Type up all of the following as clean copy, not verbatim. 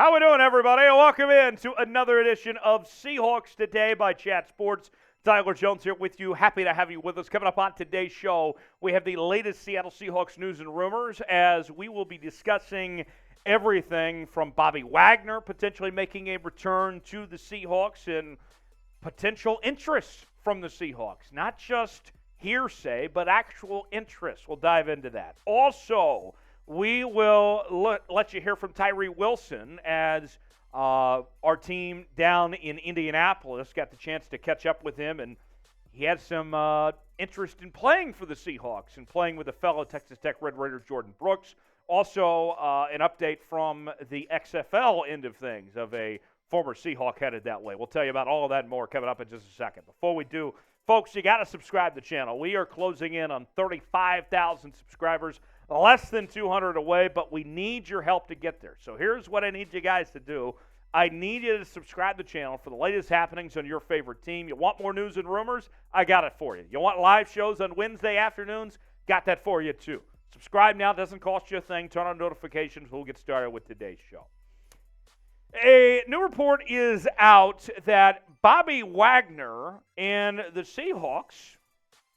How we doing, everybody? Welcome in to another edition of Seahawks Today by Chat Sports. Tyler Jones here with you. Happy to have you with us. Coming up on today's show, we have the latest Seattle Seahawks news and rumors as we will be discussing everything from Bobby Wagner potentially making a return to the Seahawks and potential interest from the Seahawks. Not just hearsay, but actual interest. We'll dive into that. Also, we will let you hear from Tyree Wilson as our team down in Indianapolis got the chance to catch up with him, and he had some interest in playing for the Seahawks and playing with a fellow Texas Tech Red Raider, Jordyn Brooks. Also, an update from the XFL end of things of a former Seahawk headed that way. We'll tell you about all of that and more coming up in just a second. Before we do, folks, you got to subscribe to the channel. We are closing in on 35,000 subscribers. Less than 200 away, but we need your help to get there. So here's what I need you guys to do. I need you to subscribe to the channel for the latest happenings on your favorite team. You want more news and rumors? I got it for you. You want live shows on Wednesday afternoons? Got that for you too. Subscribe now. Doesn't cost you a thing. Turn on notifications. We'll get started with today's show. A new report is out that Bobby Wagner and the Seahawks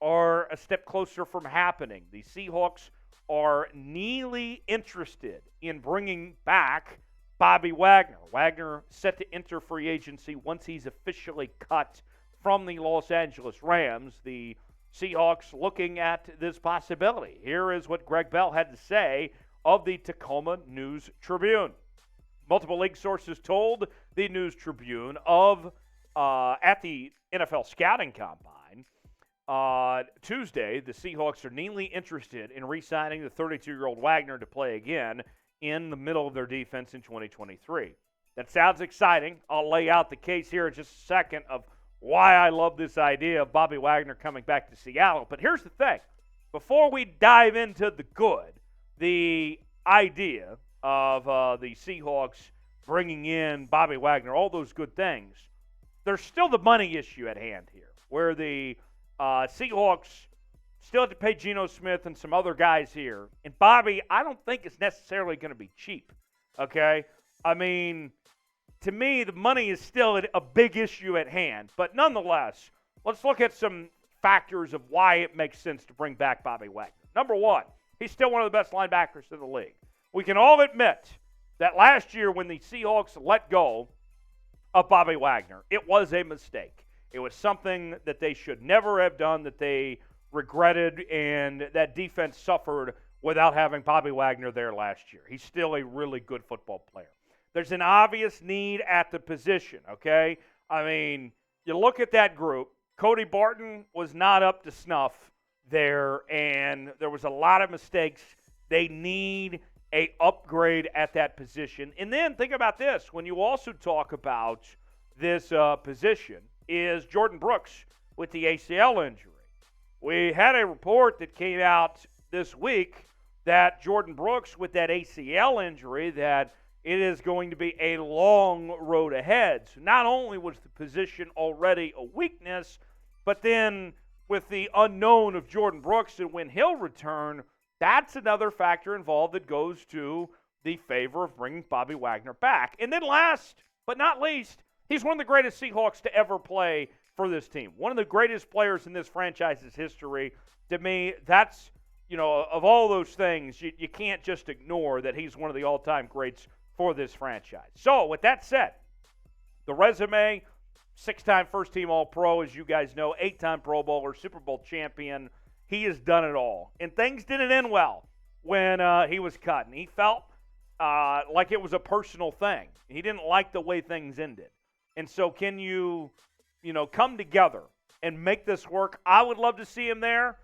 are a step closer from happening. The Seahawks are nearly interested in bringing back Bobby Wagner. Wagner set to enter free agency once he's officially cut from the Los Angeles Rams. The Seahawks looking at this possibility. Here is what Greg Bell had to say of the Tacoma News-Tribune. Multiple league sources told the News-Tribune at the NFL Scouting Combine Tuesday, the Seahawks are nearly interested in re-signing the 32-year-old Wagner to play again in the middle of their defense in 2023. That sounds exciting. I'll lay out the case here in just a second of why I love this idea of Bobby Wagner coming back to Seattle. But here's the thing. Before we dive into the good, the idea of the Seahawks bringing in Bobby Wagner, all those good things, there's still the money issue at hand here, where the Seahawks still have to pay Geno Smith and some other guys here. And Bobby, I don't think it's necessarily going to be cheap, okay? I mean, to me, the money is still a big issue at hand. But nonetheless, let's look at some factors of why it makes sense to bring back Bobby Wagner. Number one, he's still one of the best linebackers in the league. We can all admit that last year when the Seahawks let go of Bobby Wagner, it was a mistake. It was something that they should never have done, that they regretted, and that defense suffered without having Bobby Wagner there last year. He's still a really good football player. There's an obvious need at the position, okay? I mean, you look at that group. Cody Barton was not up to snuff there, and there was a lot of mistakes. They need a upgrade at that position. And then think about this. When you also talk about this position, is Jordyn Brooks with the ACL injury. We had a report that came out this week that Jordyn Brooks with that ACL injury, that it is going to be a long road ahead. So not only was the position already a weakness, but then with the unknown of Jordyn Brooks and when he'll return, that's another factor involved that goes to the favor of bringing Bobby Wagner back. And then last but not least, he's one of the greatest Seahawks to ever play for this team. One of the greatest players in this franchise's history. To me, that's, of all those things, you can't just ignore that he's one of the all-time greats for this franchise. So, with that said, the resume, 6-time first-team All-Pro, as you guys know, 8-time Pro Bowler, Super Bowl champion. He has done it all. And things didn't end well when he was cut. And he felt like it was a personal thing. He didn't like the way things ended. And so can you come together and make this work? I would love to see him there,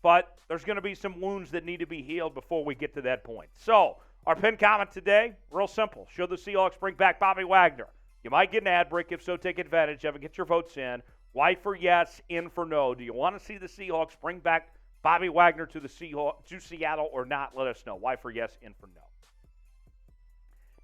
but there's going to be some wounds that need to be healed before we get to that point. So our pinned comment today, real simple. Should the Seahawks bring back Bobby Wagner? You might get an ad break. If so, take advantage of it. Get your votes in. Y for yes, in for no. Do you want to see the Seahawks bring back Bobby Wagner to Seattle or not? Let us know. Y for yes, in for no.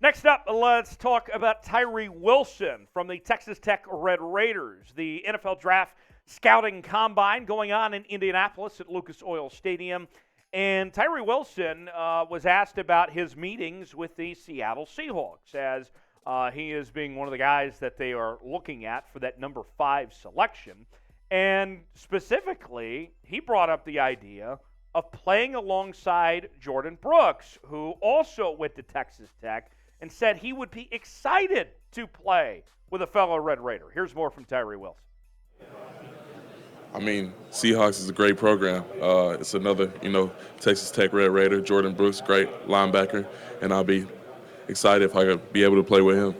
Next up, let's talk about Tyree Wilson from the Texas Tech Red Raiders. The NFL Draft Scouting Combine going on in Indianapolis at Lucas Oil Stadium. And Tyree Wilson was asked about his meetings with the Seattle Seahawks, as he is being one of the guys that they are looking at for that number 5 selection. And specifically, he brought up the idea of playing alongside Jordyn Brooks, who also went to Texas Tech, and said he would be excited to play with a fellow Red Raider. Here's more from Tyree Wilson. I mean, Seahawks is a great program. It's another, Texas Tech Red Raider. Jordyn Brooks, great linebacker, and I'll be excited if I could be able to play with him.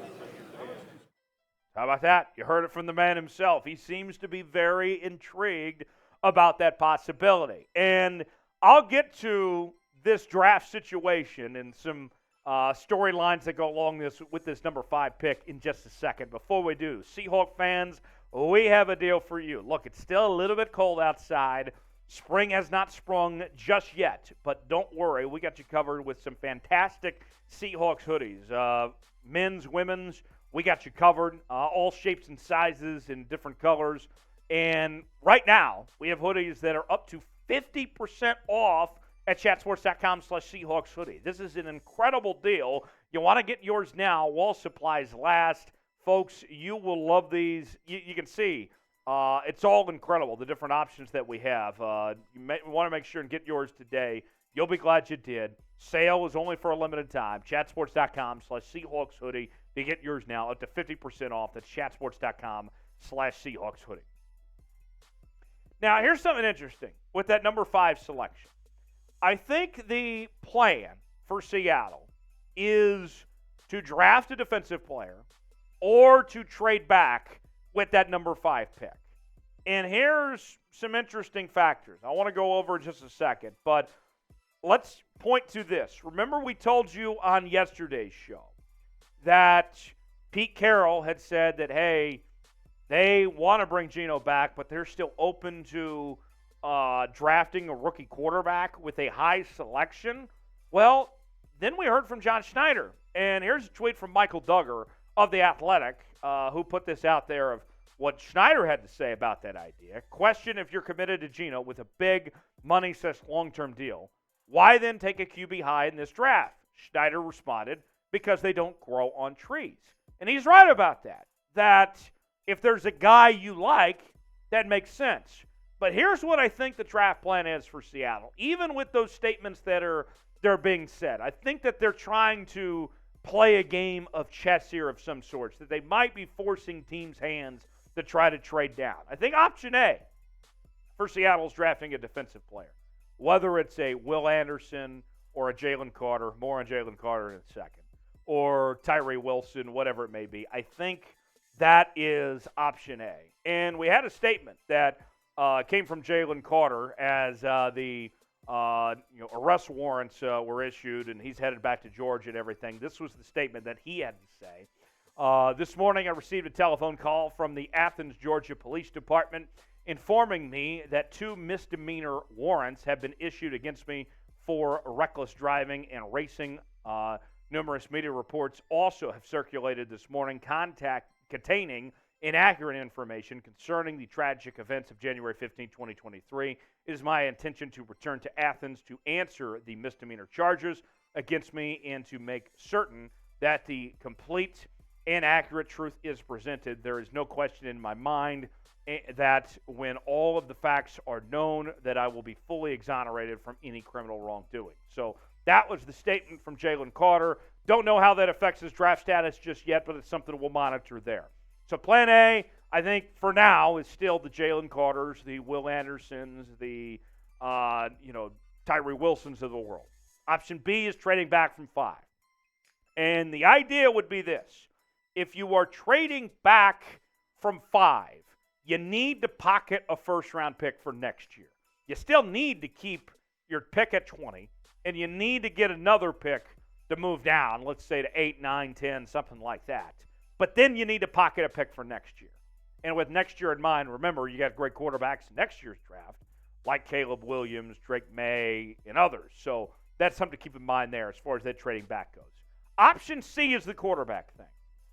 How about that? You heard it from the man himself. He seems to be very intrigued about that possibility. And I'll get to this draft situation and some storylines that go along with this number 5 pick in just a second. Before we do, Seahawk fans, we have a deal for you. Look, it's still a little bit cold outside. Spring has not sprung just yet, but don't worry. We got you covered with some fantastic Seahawks hoodies. Men's, women's, we got you covered. All shapes and sizes and different colors. And right now, we have hoodies that are up to 50% off at chatsports.com/Seahawks hoodie. This is an incredible deal. You want to get yours now while supplies last. Folks, you will love these. You can see it's all incredible, the different options that we have. You want to make sure and get yours today. You'll be glad you did. Sale is only for a limited time. Chatsports.com/Seahawks hoodie. You get yours now up to 50% off. That's chatsports.com/Seahawks hoodie. Now, here's something interesting with that number 5 selection. I think the plan for Seattle is to draft a defensive player or to trade back with that number 5 pick. And here's some interesting factors. I want to go over in just a second, but let's point to this. Remember we told you on yesterday's show that Pete Carroll had said that, hey, they want to bring Geno back, but they're still open to drafting a rookie quarterback with a high selection. Well, then we heard from John Schneider. And here's a tweet from Michael Duggar of The Athletic, who put this out there of what Schneider had to say about that idea. Question: if you're committed to Geno with a big money/long-term deal, why then take a QB high in this draft? Schneider responded, because they don't grow on trees. And he's right about that. That if there's a guy you like, that makes sense. But here's what I think the draft plan is for Seattle. Even with those statements that they're being said, I think that they're trying to play a game of chess here of some sorts, that they might be forcing teams' hands to try to trade down. I think option A for Seattle is drafting a defensive player, whether it's a Will Anderson or a Jalen Carter, more on Jalen Carter in a second, or Tyree Wilson, whatever it may be. I think that is option A. And we had a statement that came from Jalen Carter as the arrest warrants were issued, and he's headed back to Georgia and everything. This was the statement that he had to say. This morning I received a telephone call from the Athens, Georgia Police Department informing me that 2 misdemeanor warrants have been issued against me for reckless driving and racing. Numerous media reports also have circulated this morning containing inaccurate information concerning the tragic events of January 15, 2023. It is my intention to return to Athens to answer the misdemeanor charges against me and to make certain that the complete and accurate truth is presented. There is no question in my mind that when all of the facts are known, that I will be fully exonerated from any criminal wrongdoing. So that was the statement from Jalen Carter. Don't know how that affects his draft status just yet, but it's something we'll monitor there. So plan A, I think for now, is still the Jalen Carters, the Will Andersons, the Tyree Wilsons of the world. Option B is trading back from 5. And the idea would be this. If you are trading back from 5, you need to pocket a first-round pick for next year. You still need to keep your pick at 20, and you need to get another pick to move down, let's say to 8, 9, 10, something like that. But then you need to pocket a pick for next year. And with next year in mind, remember, you got great quarterbacks in next year's draft, like Caleb Williams, Drake May, and others. So that's something to keep in mind there as far as that trading back goes. Option C is the quarterback thing.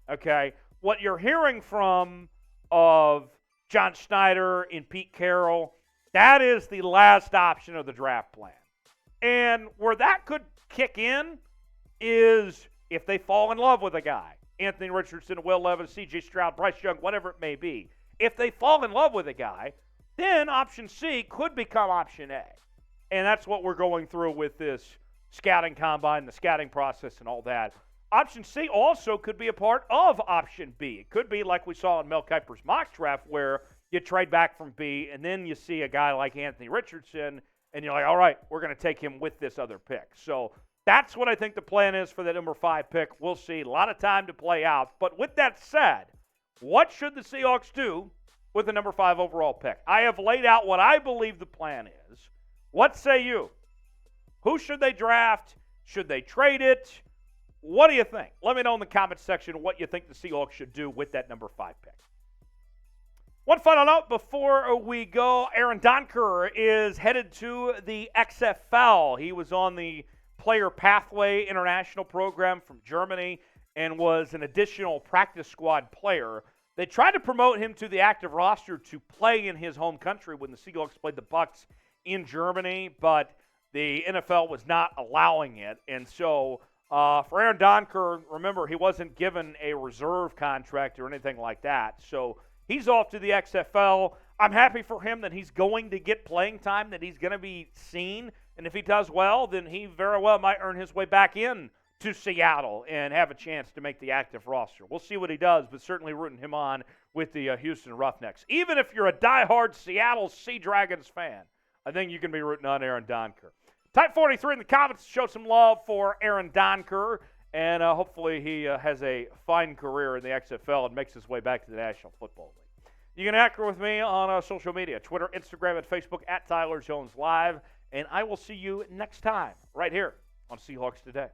Okay? What you're hearing from of John Schneider and Pete Carroll, that is the last option of the draft plan. And where that could kick in is if they fall in love with a guy. Anthony Richardson, Will Levis, C.J. Stroud, Bryce Young, whatever it may be. If they fall in love with a guy, then option C could become option A. And that's what we're going through with this scouting combine, the scouting process and all that. Option C also could be a part of option B. It could be like we saw in Mel Kiper's mock draft where you trade back from B and then you see a guy like Anthony Richardson and you're like, all right, we're going to take him with this other pick. So that's what I think the plan is for the number 5 pick. We'll see. A lot of time to play out. But with that said, what should the Seahawks do with the number 5 overall pick? I have laid out what I believe the plan is. What say you? Who should they draft? Should they trade it? What do you think? Let me know in the comments section what you think the Seahawks should do with that number 5 pick. One final note before we go. Aaron Donker is headed to the XFL. He was on the Player Pathway International program from Germany and was an additional practice squad player. They tried to promote him to the active roster to play in his home country when the Seahawks played the Bucs in Germany, but the NFL was not allowing it. And so for Aaron Donker, remember, he wasn't given a reserve contract or anything like that. So he's off to the XFL. I'm happy for him that he's going to get playing time, that he's going to be seen. And if he does well, then he very well might earn his way back in to Seattle and have a chance to make the active roster. We'll see what he does, but certainly rooting him on with the Houston Roughnecks. Even if you're a diehard Seattle Sea Dragons fan, I think you can be rooting on Aaron Donker. Type 43 in the comments to show some love for Aaron Donker, and hopefully he has a fine career in the XFL and makes his way back to the National Football League. You can interact with me on social media, Twitter, Instagram, and Facebook at Tyler Jones Live, and I will see you next time right here on Seahawks Today.